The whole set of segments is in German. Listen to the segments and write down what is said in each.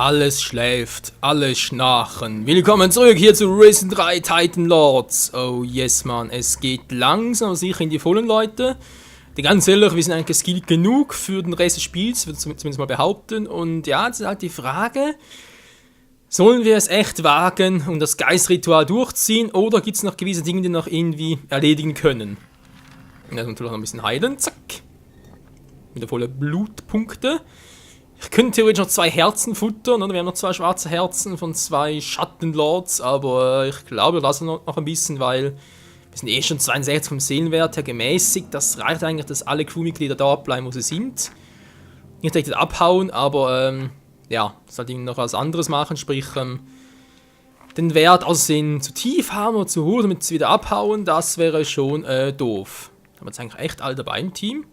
Alles schläft, alle schnarchen. Willkommen zurück hier zu Risen 3 Titan Lords. Oh yes, man, es geht langsam aber sicher in die vollen Leute. Die ganz ehrlich, wir sind eigentlich skillt genug für den Rest des Spiels, würde ich zumindest mal behaupten. Und ja, jetzt ist halt die Frage, sollen wir es echt wagen und das Geistritual durchziehen oder gibt es noch gewisse Dinge, die noch irgendwie erledigen können? Und das natürlich noch ein bisschen heilen, zack. Wieder volle Blutpunkte. Ich könnte theoretisch noch 2 Herzen futtern, oder? Wir haben noch 2 schwarze Herzen von 2 Schattenlords, aber ich glaube, wir lassen noch ein bisschen, weil wir sind eh schon 62 vom Seelenwert her gemäßigt. Das reicht eigentlich, dass alle Crewmitglieder da bleiben, wo sie sind. Nicht direkt abhauen, aber ja, das sollte noch was anderes machen, sprich den Wert aussehen zu tief haben oder zu hoch, damit sie wieder abhauen, das wäre schon doof. Haben wir jetzt eigentlich echt alle dabei im Team?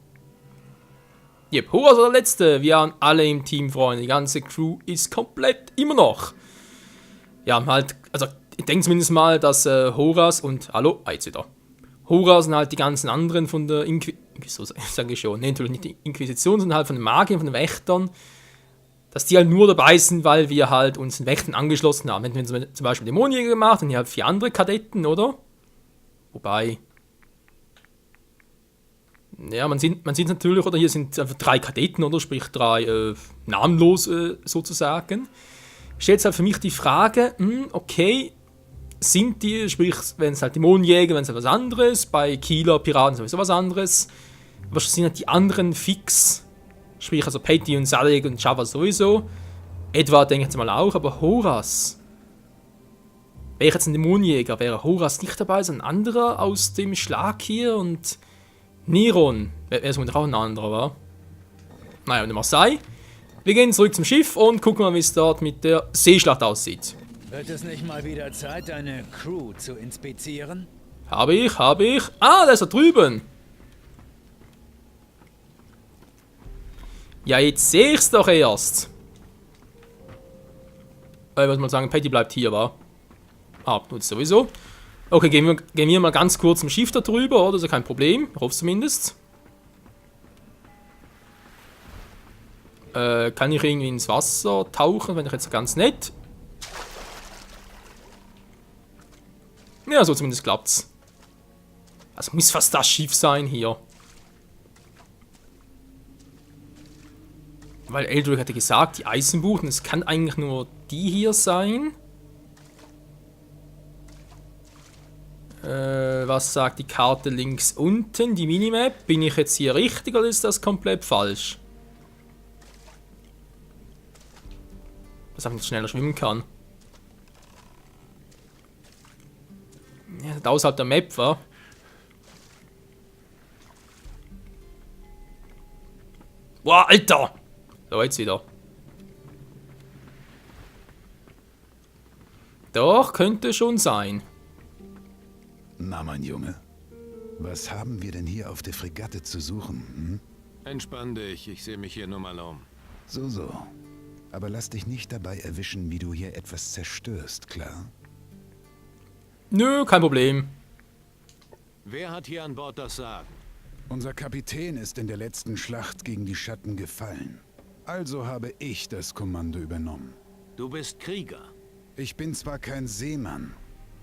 Yep, Horas der Letzte. Wir haben alle im Team, Freunde. Die ganze Crew ist komplett immer noch. Ja, halt, also ich denke zumindest mal, dass Horas und, hallo, jetzt wieder. Horas und halt die ganzen anderen von der Inquisition, sage ich schon, nee, natürlich nicht die Inquisition, sondern halt von den Magiern, von den Wächtern, dass die halt nur dabei sind, weil wir halt uns den Wächtern angeschlossen haben. Hätten wir zum Beispiel Dämonenjäger gemacht und hier halt 4 andere Kadetten, oder? Wobei... Ja, man sieht natürlich, oder hier sind einfach 3 Kadetten, oder? Sprich 3 namenlos sozusagen. Stellt halt für mich die Frage, okay, sind die, sprich, wenn es halt Dämonenjäger, wenn es halt was anderes, bei Kieler, Piraten sowieso was anderes, was sind halt die anderen fix, sprich also Petty und Sadek und Java sowieso, Edward denke ich jetzt mal auch, aber Horas, wäre jetzt ein Dämonenjäger, wäre Horas nicht dabei, sondern ein anderer aus dem Schlag hier und... Niron, wer ist auch ein anderer, war? Naja, und Marseille. Wir gehen zurück zum Schiff und gucken mal, wie es dort mit der Seeschlacht aussieht. Wird es nicht mal wieder Zeit, deine Crew zu inspizieren? Habe ich. Ah, der ist da drüben. Ja, jetzt sehe ich's doch erst. Ich würde mal sagen, Patty bleibt hier, wa? Ah, tut sowieso. Okay, gehen wir mal ganz kurz im Schiff da drüber, oder? Das ist ja kein Problem. Ich hoffe zumindest. Kann ich irgendwie ins Wasser tauchen? Wenn ich jetzt ganz nett. Ja, so zumindest klappt's. Also muss fast das Schiff sein hier. Weil Eldrick hatte gesagt, die Eisenbuchen, es kann eigentlich nur die hier sein. Was sagt die Karte links unten? Die Minimap. Bin ich jetzt hier richtig oder ist das komplett falsch? Dass ich nicht schneller schwimmen kann. Ja, das außerhalb der Map war. Boah, Alter! So, jetzt wieder. Doch, könnte schon sein. Na, mein Junge, was haben wir denn hier auf der Fregatte zu suchen? Hm? Entspann dich, ich sehe mich hier nur mal um. So. Aber lass dich nicht dabei erwischen, wie du hier etwas zerstörst, klar? Nö, kein Problem. Wer hat hier an Bord das Sagen? Unser Kapitän ist in der letzten Schlacht gegen die Schatten gefallen. Also habe ich das Kommando übernommen. Du bist Krieger. Ich bin zwar kein Seemann,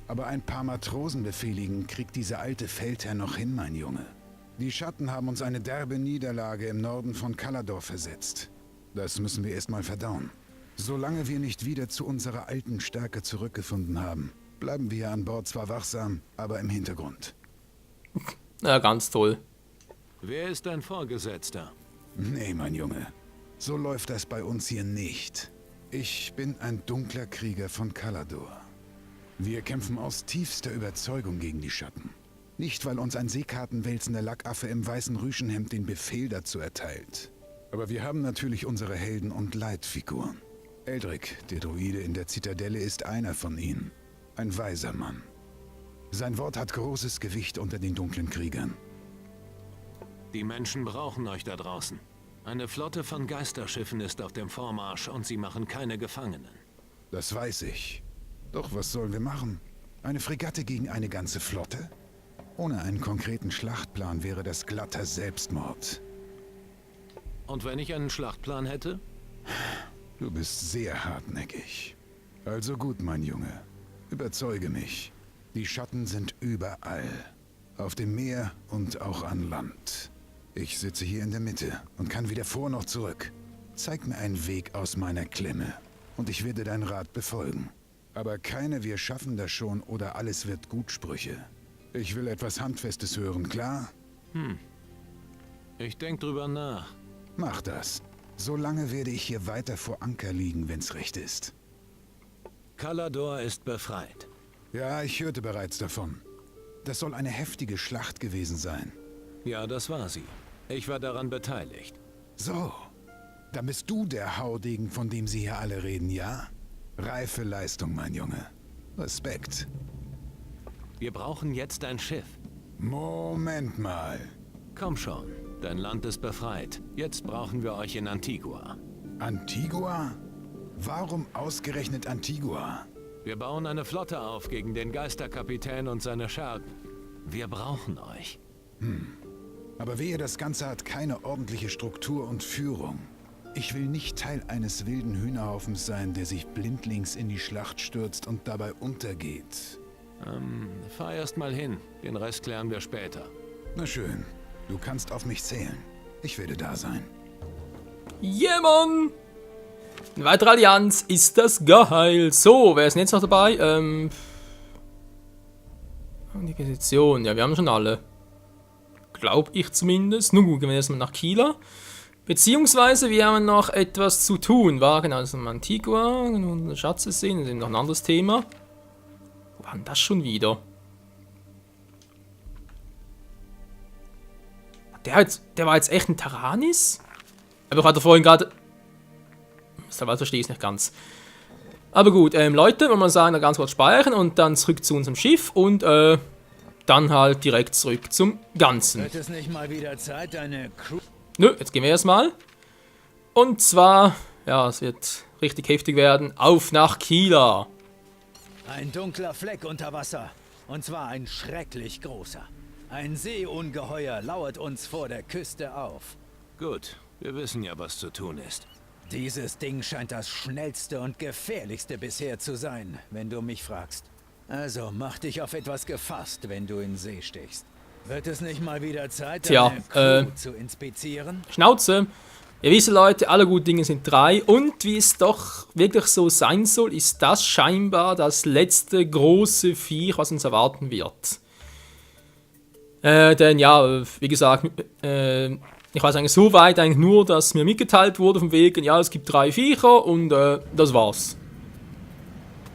aber ein paar Matrosen befehligen kriegt dieser alte Feldherr noch hin, mein Junge. Die Schatten haben uns eine derbe Niederlage im Norden von Kalador versetzt. Das müssen wir erstmal verdauen. Solange wir nicht wieder zu unserer alten Stärke zurückgefunden haben, bleiben wir an Bord zwar wachsam, aber im Hintergrund. Ja, ganz toll. Wer ist dein Vorgesetzter? Nee, mein Junge. So läuft das bei uns hier nicht. Ich bin ein dunkler Krieger von Kalador. Wir kämpfen aus tiefster Überzeugung gegen die Schatten. Nicht, weil uns ein seekartenwälzender Lackaffe im weißen Rüschenhemd den Befehl dazu erteilt. Aber wir haben natürlich unsere Helden und Leitfiguren. Eldrick, der Druide in der Zitadelle, ist einer von ihnen. Ein weiser Mann. Sein Wort hat großes Gewicht unter den dunklen Kriegern. Die Menschen brauchen euch da draußen. Eine Flotte von Geisterschiffen ist auf dem Vormarsch und sie machen keine Gefangenen. Das weiß ich. Doch was sollen wir machen? Eine Fregatte gegen eine ganze Flotte? Ohne einen konkreten Schlachtplan wäre das glatter Selbstmord. Und wenn ich einen Schlachtplan hätte? Du bist sehr hartnäckig. Also gut, mein Junge. Überzeuge mich. Die Schatten sind überall. Auf dem Meer und auch an Land. Ich sitze hier in der Mitte und kann weder vor noch zurück. Zeig mir einen Weg aus meiner Klemme und ich werde deinen Rat befolgen. Aber keine "Wir schaffen das schon" oder "Alles wird gut" Sprüche. Ich will etwas Handfestes hören, klar? Ich denk drüber nach. Mach das. Solange werde ich hier weiter vor Anker liegen, wenn's recht ist. Kalador ist befreit. Ja, ich hörte bereits davon. Das soll eine heftige Schlacht gewesen sein. Ja, das war sie. Ich war daran beteiligt. So, dann bist du der Haudegen, von dem sie hier alle reden, ja? Reife Leistung, mein Junge. Respekt. Wir brauchen jetzt ein Schiff. Moment mal. Komm schon, dein Land ist befreit. Jetzt brauchen wir euch in Antigua. Antigua? Warum ausgerechnet Antigua? Wir bauen eine Flotte auf gegen den Geisterkapitän und seine Schergen. Wir brauchen euch. Aber wehe, das Ganze hat keine ordentliche Struktur und Führung. Ich will nicht Teil eines wilden Hühnerhaufens sein, der sich blindlings in die Schlacht stürzt und dabei untergeht. Fahr erst mal hin. Den Rest klären wir später. Na schön, du kannst auf mich zählen. Ich werde da sein. Yeah, Mann! Eine weitere Allianz ist das geil. So, wer ist denn jetzt noch dabei? Organisation. Ja, wir haben schon alle. Glaube ich zumindest. Nun gucken wir erstmal nach Kieler. Beziehungsweise wir haben noch etwas zu tun. War genau, das ist Antigua. Und Schatze sehen, das ist noch ein anderes Thema. Wo war denn das schon wieder? Der war jetzt echt ein Taranis? Aber ich hatte vorhin gerade... Das verstehe ich nicht ganz. Aber gut, Leute, wollen wir sagen, da ganz kurz speichern und dann zurück zu unserem Schiff und dann halt direkt zurück zum Ganzen. Wird es nicht mal wieder Zeit, deine Crew... Nö, jetzt gehen wir erstmal. Und zwar, ja, es wird richtig heftig werden. Auf nach Kieler. Ein dunkler Fleck unter Wasser. Und zwar ein schrecklich großer. Ein Seeungeheuer lauert uns vor der Küste auf. Gut, wir wissen ja, was zu tun ist. Dieses Ding scheint das schnellste und gefährlichste bisher zu sein, wenn du mich fragst. Also mach dich auf etwas gefasst, wenn du in See stichst. Wird es nicht mal wieder Zeit, deine Crew zu inspizieren? Schnauze. Ihr wisst, Leute, alle guten Dinge sind 3. Und wie es doch wirklich so sein soll, ist das scheinbar das letzte große Viech, was uns erwarten wird. Denn ja, wie gesagt, ich weiß eigentlich so weit eigentlich nur, dass mir mitgeteilt wurde vom Weg, ja, es gibt 3 Viecher und das war's.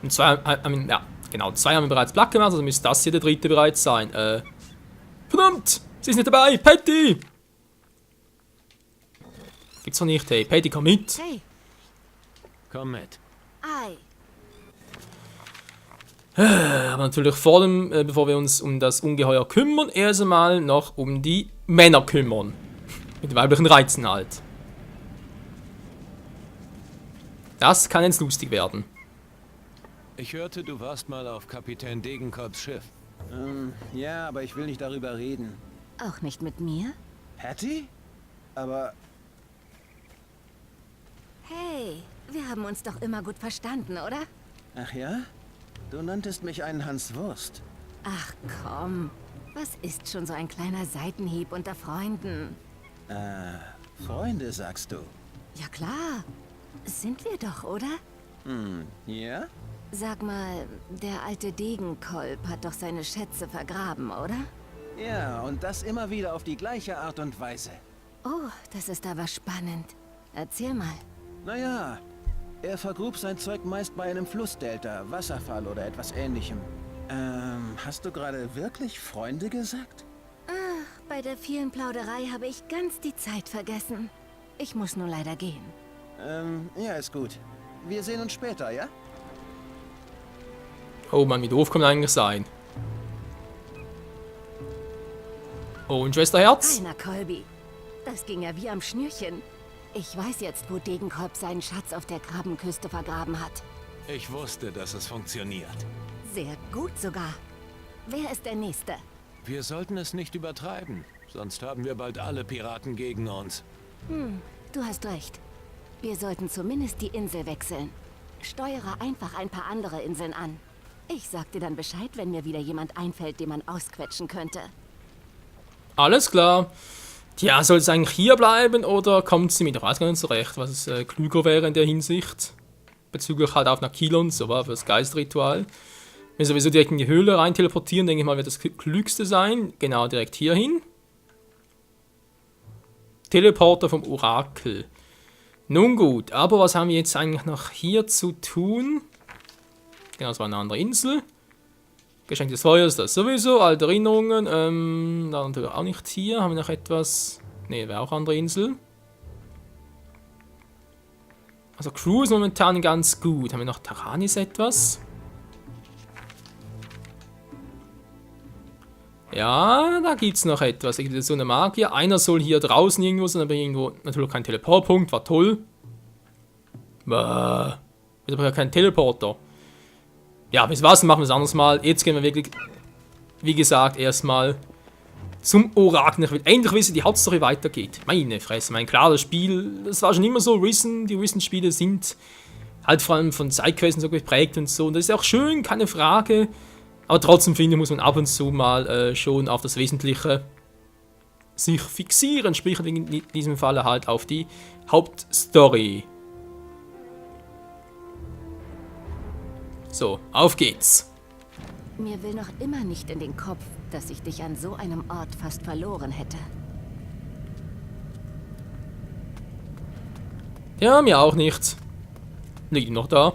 Und 2, ja, genau, 2 haben wir bereits platt gemacht, also müsste das hier der 3. bereits sein. Verdammt, sie ist nicht dabei, Patty! Gibt's doch nicht, hey, Patty, komm mit. Hey, Komm mit. Ei. Aber natürlich vor dem, bevor wir uns um das Ungeheuer kümmern, erst einmal noch um die Männer kümmern. Mit weiblichen Reizen halt. Das kann jetzt lustig werden. Ich hörte, du warst mal auf Kapitän Degenkolbs Schiff. Ja, aber ich will nicht darüber reden. Auch nicht mit mir? Patty? Aber Hey, wir haben uns doch immer gut verstanden, oder? ach ja? Du nanntest mich einen Hans Wurst. Ach komm, was ist schon so ein kleiner Seitenhieb unter Freunden? Freunde, sagst du? Ja klar, sind wir doch, oder? Ja? Sag mal, der alte Degenkolb hat doch seine Schätze vergraben, oder? Ja, und das immer wieder auf die gleiche Art und Weise. Oh, das ist aber spannend. Erzähl mal. Naja, er vergrub sein Zeug meist bei einem Flussdelta, Wasserfall oder etwas Ähnlichem. Hast du gerade wirklich Freunde gesagt? Ach, bei der vielen Plauderei habe ich ganz die Zeit vergessen. Ich muss nur leider gehen. Ja, ist gut. Wir sehen uns später, ja? Oh Mann, wie doof kann man eigentlich sein? Oh, und Schwesterherz? Feiner Kolbi. Das ging ja wie am Schnürchen. Ich weiß jetzt, wo Degenkolb seinen Schatz auf der Krabbenküste vergraben hat. Ich wusste, dass es funktioniert. Sehr gut sogar. Wer ist der Nächste? Wir sollten es nicht übertreiben, sonst haben wir bald alle Piraten gegen uns. Du hast recht. Wir sollten zumindest die Insel wechseln. Steuere einfach ein paar andere Inseln an. Ich sag dir dann Bescheid, wenn mir wieder jemand einfällt, den man ausquetschen könnte. Alles klar. Tja, soll es eigentlich hier bleiben oder kommt sie mit Rausgang zurecht, was klüger wäre in der Hinsicht? Bezüglich halt auf Nakila und so, für das Geistritual. Wenn wir sowieso direkt in die Höhle rein teleportieren, denke ich mal, wird das klügste sein. Genau, direkt hier hin. Teleporter vom Orakel. Nun gut, aber was haben wir jetzt eigentlich noch hier zu tun? Genau, das war eine andere Insel. Geschenk des Feuers, das sowieso. Alte Erinnerungen. Da natürlich auch nicht hier. Haben wir noch etwas? Ne, wäre auch eine andere Insel. Also Crew ist momentan ganz gut. Haben wir noch Taranis etwas? Ja, da gibt es noch etwas. Da gibt es so eine Magier. Einer soll hier draußen irgendwo sein, aber irgendwo natürlich kein Teleportpunkt. War toll. Ich habe ja keinen Teleporter. Ja, bis was machen wir es anders mal. Jetzt gehen wir wirklich, wie gesagt, erstmal zum Orakel. Ich will endlich wissen, die Hauptstory weitergeht. Meine Fresse, mein klar, das Spiel, das war schon immer so. Die Risen-Spiele sind halt vor allem von Sidequests so geprägt und so. Und das ist auch schön, keine Frage. Aber trotzdem finde ich, muss man ab und zu mal schon auf das Wesentliche sich fixieren. Sprich in diesem Fall halt auf die Hauptstory. So, auf geht's. Mir will noch immer nicht in den Kopf, dass ich dich an so einem Ort fast verloren hätte. Ja, mir auch nicht. Liegt noch da.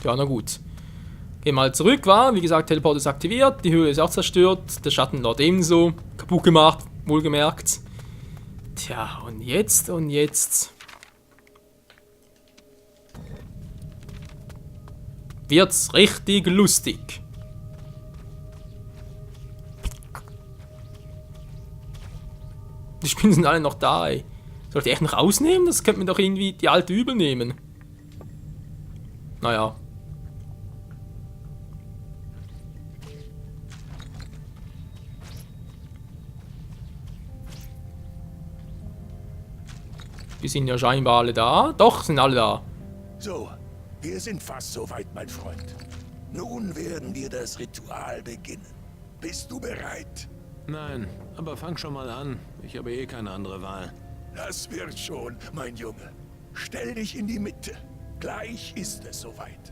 Ja, na gut. Gehen mal zurück, war. Wie gesagt, Teleport ist aktiviert. Die Höhle ist auch zerstört. Der Schattenlord ebenso. Kaputt gemacht, wohlgemerkt. Tja, und jetzt? Wird's richtig lustig. Die Spinnen sind alle noch da, ey. Sollte ich echt noch rausnehmen? Das könnte mir doch irgendwie die alte übel nehmen. Naja. Die sind ja scheinbar alle da. Doch, sind alle da. So, wir sind fast soweit, mein Freund. Nun werden wir das Ritual beginnen. Bist du bereit? Nein, aber fang schon mal an. Ich habe eh keine andere Wahl. Das wird schon, mein Junge. Stell dich in die Mitte. Gleich ist es soweit.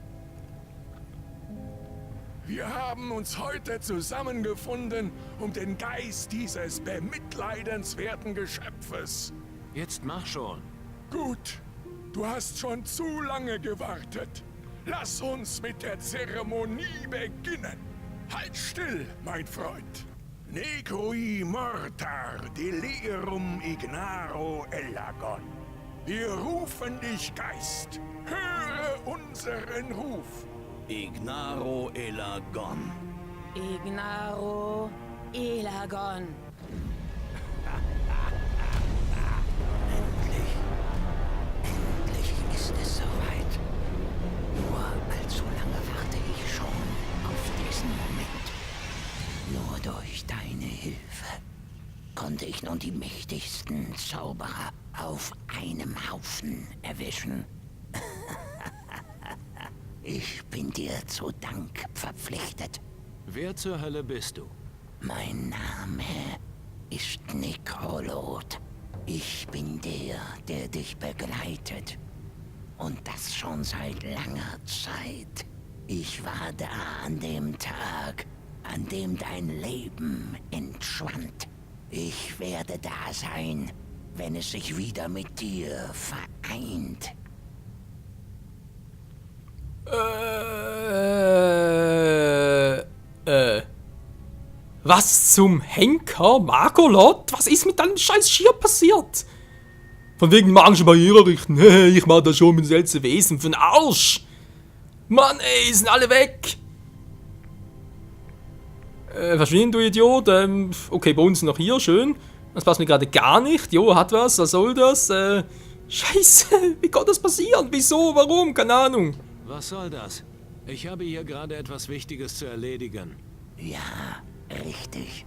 Wir haben uns heute zusammengefunden, um den Geist dieses bemitleidenswerten Geschöpfes. Jetzt mach schon. Gut, du hast schon zu lange gewartet. Lass uns mit der Zeremonie beginnen. Halt still, mein Freund. Necroi mortar delerum ignaro elagon. Wir rufen dich, Geist. Höre unseren Ruf. Ignaro elagon. Ignaro elagon. Endlich ist es soweit. Nur allzu lange warte ich schon auf diesen Moment. Nur durch deine Hilfe konnte ich nun die mächtigsten Zauberer auf einem Haufen erwischen. Ich bin dir zu Dank verpflichtet. Wer zur Hölle bist du? Mein Name ist Necrolot. Ich bin der dich begleitet. Und das schon seit langer Zeit. Ich war da an dem Tag, an dem dein Leben entschwand. Ich werde da sein, wenn es sich wieder mit dir vereint. Was zum Henker? Magolot? Was ist mit deinem scheiß Schier passiert? Von wegen magische Barriere richten. Ich mach das schon mit seltsamen Wesen für den Arsch. Mann, ey, sind alle weg. Verschwinden, du Idiot. Okay, bei uns noch hier, schön. Das passt mir gerade gar nicht. Jo, hat was soll das? Scheiße, wie konnte das passieren? Wieso, warum? Keine Ahnung. Was soll das? Ich habe hier gerade etwas Wichtiges zu erledigen. Ja, richtig.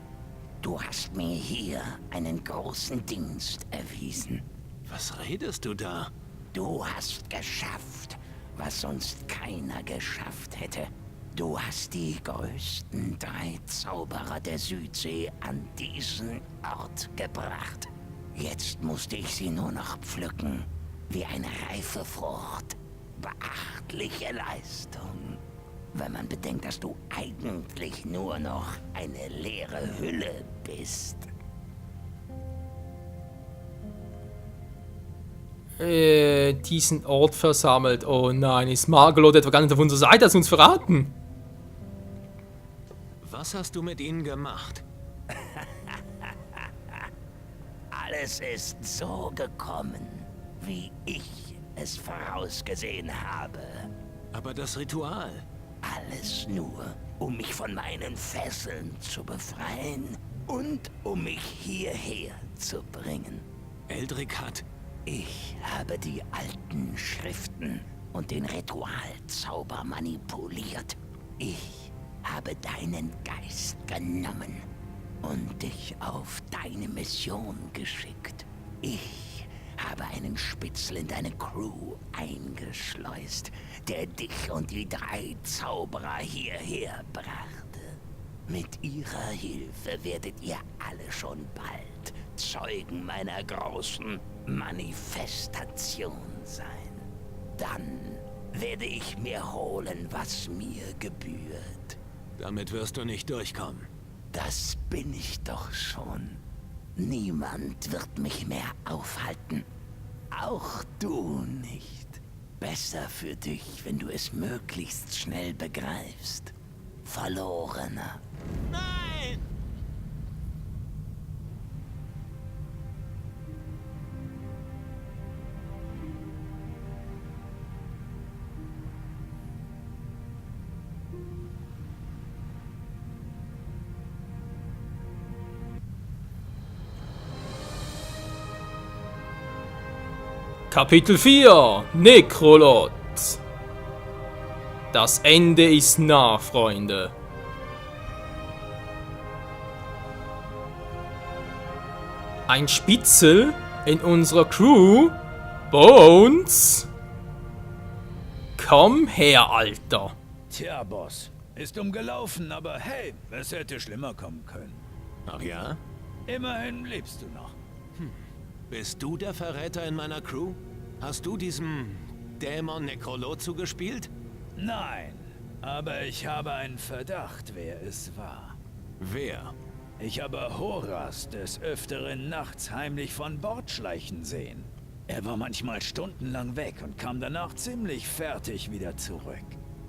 Du hast mir hier einen großen Dienst erwiesen. Was redest du da? Du hast geschafft, was sonst keiner geschafft hätte. Du hast die größten 3 Zauberer der Südsee an diesen Ort gebracht. Jetzt musste ich sie nur noch pflücken, wie eine reife Frucht. Beachtliche Leistung. Wenn man bedenkt, dass du eigentlich nur noch eine leere Hülle bist. Diesen Ort versammelt. Oh nein, ist Margelot etwa gar nicht auf unserer Seite, hast du uns verraten? Was hast du mit ihnen gemacht? Alles ist so gekommen, wie ich es vorausgesehen habe. Aber das Ritual? Alles nur, um mich von meinen Fesseln zu befreien und um mich hierher zu bringen. Eldrick hat... Ich habe die alten Schriften und den Ritualzauber manipuliert. Ich habe deinen Geist genommen und dich auf deine Mission geschickt. Ich habe einen Spitzel in deine Crew eingeschleust, der dich und die 3 Zauberer hierher brachte. Mit ihrer Hilfe werdet ihr alle schon bald Zeugen meiner großen Manifestation sein. Dann werde ich mir holen, was mir gebührt. Damit wirst du nicht durchkommen. Das bin ich doch schon. Niemand wird mich mehr aufhalten. Auch du nicht. Besser für dich, wenn du es möglichst schnell begreifst. Verlorener. Nein! Kapitel 4 Nekrolot. Das Ende ist nah, Freunde. Ein Spitzel in unserer Crew? Bones? Komm her, Alter. Tja, Boss. Ist gelaufen, aber hey, es hätte schlimmer kommen können. Ach ja? Immerhin lebst du noch. Bist du der Verräter in meiner Crew? Hast du diesem Dämon Nekrolot zugespielt? Nein, aber ich habe einen Verdacht, wer es war. Wer? Ich habe Horas des Öfteren nachts heimlich von Bord schleichen sehen. Er war manchmal stundenlang weg und kam danach ziemlich fertig wieder zurück.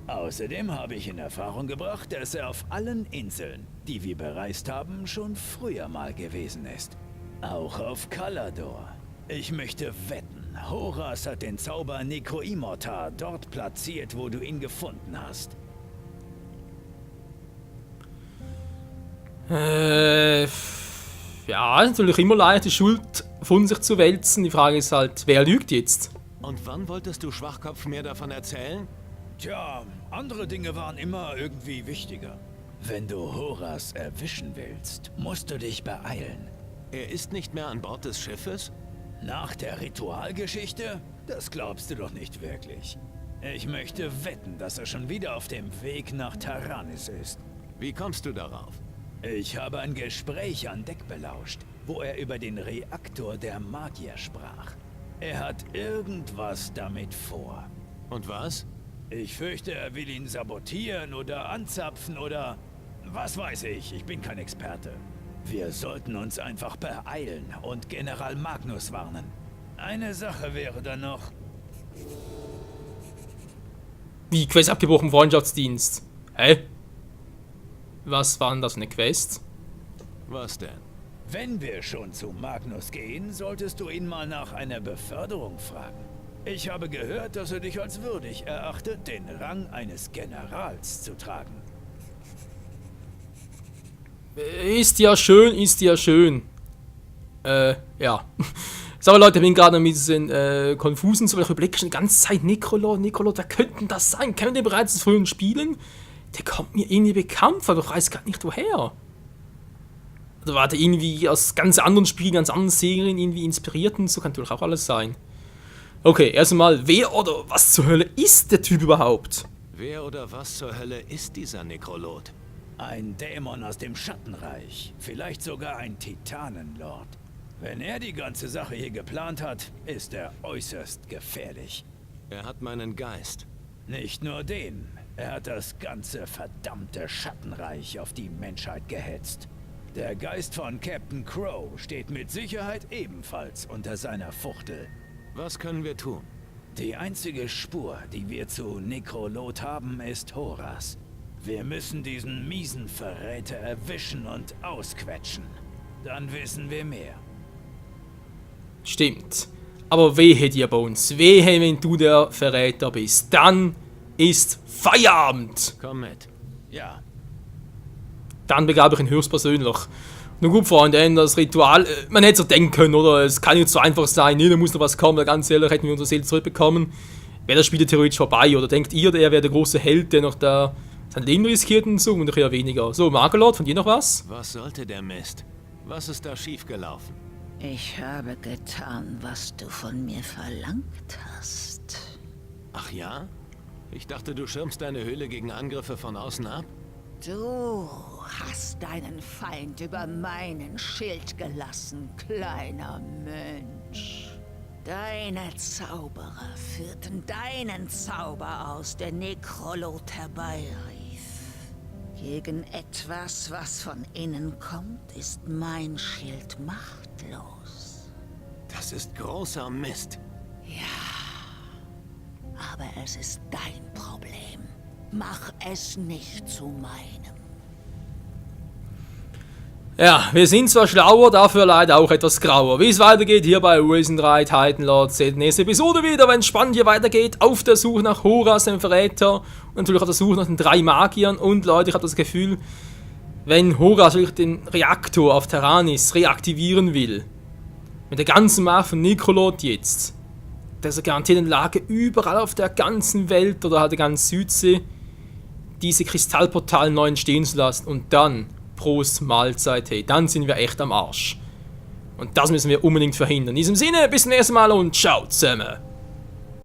Außerdem habe ich in Erfahrung gebracht, dass er auf allen Inseln, die wir bereist haben, schon früher mal gewesen ist. Auch auf Kalador. Ich möchte wetten, Horas hat den Zauber Necroimortar dort platziert, wo du ihn gefunden hast. Ja, natürlich immer leicht, die Schuld von sich zu wälzen. Die Frage ist halt, wer lügt jetzt? Und wann wolltest du Schwachkopf mehr davon erzählen? Tja, andere Dinge waren immer irgendwie wichtiger. Wenn du Horas erwischen willst, musst du dich beeilen. Er ist nicht mehr an Bord des Schiffes? Nach der Ritualgeschichte? Das glaubst du doch nicht wirklich. Ich möchte wetten, dass er schon wieder auf dem Weg nach Taranis ist. Wie kommst du darauf? Ich habe ein Gespräch an Deck belauscht, wo er über den Reaktor der Magier sprach. Er hat irgendwas damit vor. Und was? Ich fürchte, er will ihn sabotieren oder anzapfen oder... Was weiß ich bin kein Experte. Wir sollten uns einfach beeilen und General Magnus warnen. Eine Sache wäre dann noch... Wie, Quest abgebrochen, Freundschaftsdienst? Hä? Was war denn das für eine Quest? Was denn? Wenn wir schon zu Magnus gehen, solltest du ihn mal nach einer Beförderung fragen. Ich habe gehört, dass er dich als würdig erachtet, den Rang eines Generals zu tragen. Ist ja schön, ist ja schön. Ja. So, Leute, ich bin gerade ein bisschen konfusen, so, ich überlege schon die ganze Zeit, Nekrolot, wer könnte denn das sein? Kennen wir bereits das frühen Spielen? Der kommt mir irgendwie bekannt vor, aber ich weiß gar nicht woher. Oder war der irgendwie aus ganz anderen Spielen, ganz anderen Serien irgendwie inspiriert und so? Kann natürlich auch alles sein. Okay, erstmal, wer oder was zur Hölle ist der Typ überhaupt? Wer oder was zur Hölle ist dieser Nekrolot? Ein Dämon aus dem Schattenreich. Vielleicht sogar ein Titanenlord. Wenn er die ganze Sache hier geplant hat, ist er äußerst gefährlich. Er hat meinen Geist. Nicht nur den. Er hat das ganze verdammte Schattenreich auf die Menschheit gehetzt. Der Geist von Captain Crow steht mit Sicherheit ebenfalls unter seiner Fuchtel. Was können wir tun? Die einzige Spur, die wir zu Nekrolot haben, ist Horas. Wir müssen diesen miesen Verräter erwischen und ausquetschen. Dann wissen wir mehr. Stimmt. Aber wehe dir, Bones. Wehe, wenn du der Verräter bist. Dann ist Feierabend. Komm mit. Ja. Dann begrabe ich ihn höchstpersönlich. Nun gut, Freunde, das Ritual, man hätte es ja denken können, oder? Es kann nicht so einfach sein, nee, da muss noch was kommen, ganz ehrlich, hätten wir unsere Seele zurückbekommen. Wäre das Spiel ja theoretisch vorbei, oder denkt ihr, der wäre der große Held, der noch da sein Leben riskiert und so, und doch eher weniger. So, Magelord, von dir noch was? Was sollte der Mist? Was ist da schiefgelaufen? Ich habe getan, was du von mir verlangt hast. Ach ja? Ich dachte, du schirmst deine Höhle gegen Angriffe von außen ab? Du hast deinen Feind über meinen Schild gelassen, kleiner Mensch. Deine Zauberer führten deinen Zauber aus, der Nekrolot herbeirief. Gegen etwas, was von innen kommt, ist mein Schild machtlos. Das ist großer Mist. Ja, aber es ist dein Problem. Mach es nicht zu meinem. Ja, wir sind zwar schlauer, dafür leider auch etwas grauer. Wie es weitergeht hier bei Risen 3 Titan Lords, seht ihr nächste Episode wieder, wenn es spannend hier weitergeht. Auf der Suche nach Horas, dem Verräter. Und natürlich auf der Suche nach den 3 Magiern. Und Leute, ich habe das Gefühl, wenn Horas wirklich den Reaktor auf Terranis reaktivieren will, mit der ganzen Macht von Nekrolot jetzt, der ist garantiert in der Lage, überall auf der ganzen Welt oder halt der ganzen Südsee diese Kristallportale neu entstehen zu lassen. Und dann, Prost Mahlzeit, hey, dann sind wir echt am Arsch. Und das müssen wir unbedingt verhindern. In diesem Sinne, bis zum nächsten Mal und ciao zusammen.